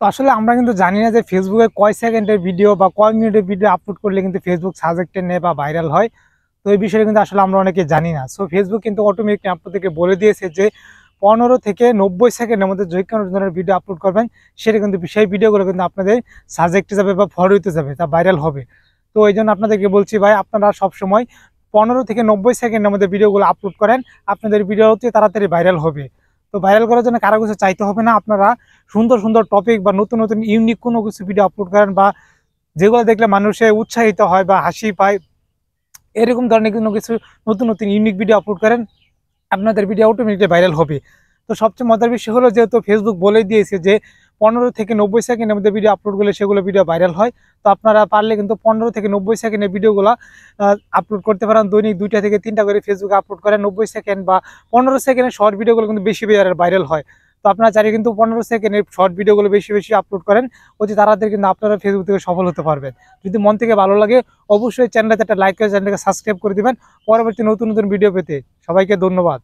তো আসলে আমরা কিন্তু জানি না যে ফেসবুকে কয় সেকেন্ডের ভিডিও বা কয় মিনিটের ভিডিও আপলোড করলে কিন্তু ফেসবুক সাজেক্টেড নেয় বা ভাইরাল হয়। তো এই বিষয়ে কিন্তু আসলে আমরা অনেকে জানি না। সো ফেসবুক কিন্তু অটোমেটিক আপনাদেরকে বলে দিয়েছে যে 15 থেকে 90 সেকেন্ডের মধ্যে যে কোনো ধরনের ভিডিও আপলোড করবেন, সেটা কিন্তু সেই ভিডিওগুলো কিন্তু আপনাদের সাজেক্টে যাবে বা ফর হইতে যাবে, তা ভাইরাল হবে। তো এই জন্য আপনাদেরকে বলছি ভাই, আপনারা সবসময় 15 থেকে 90 সেকেন্ডের মধ্যে ভিডিওগুলো আপলোড করেন, আপনাদের ভিডিও হচ্ছে তাড়াতাড়ি ভাইরাল হবে। তো ভাইরাল করার জন্য কারো কিছু চাইতে হবে না, আপনারা সুন্দর সুন্দর টপিক বা নতুন নতুন ইউনিক কোনো কিছু ভিডিও আপলোড করেন, বা যেগুলো দেখলে মানুষে উৎসাহিত হয় বা হাসি পায়, এরকম ধরনের কোনো কিছু নতুন নতুন ইউনিক ভিডিও আপলোড করেন, আপনাদের ভিডিও অটোমেটিকলি ভাইরাল হবে। তো সবচেয়ে মজার বিষয় হলো, যেহেতু ফেসবুক বলে দিয়েছে যে 15 থেকে 90 সেকেন্ডের মধ্যে ভিডিও আপলোড করলে সেগুলো ভিডিও ভাইরাল হয়। তো আপনারা পারলে কিন্তু 15 থেকে 90 সেকেন্ডের ভিডিওগুলো আপলোড করতে পারেন। দৈনিক 2টা থেকে 3টা করে ফেসবুকে আপলোড করেন। 90 সেকেন্ড বা 15 সেকেন্ডের শর্ট ভিডিওগুলো কিন্তু বেশি ভাইরাল হয়। তো আপনারা চাইলে কিন্তু 15 সেকেন্ডের শর্ট ভিডিওগুলো বেশি বেশি আপলোড করেন, অতি তাড়াতাড়ি কিন্তু আপনারা ফেসবুক থেকে সফল হতে পারবেন। যদি মন থেকে ভালো লাগে, অবশ্যই চ্যানেলটাতে একটা লাইক করে চ্যানেলটাকে সাবস্ক্রাইব করে দিবেন পরবর্তী নতুন নতুন ভিডিও পেতে। সবাইকে ধন্যবাদ।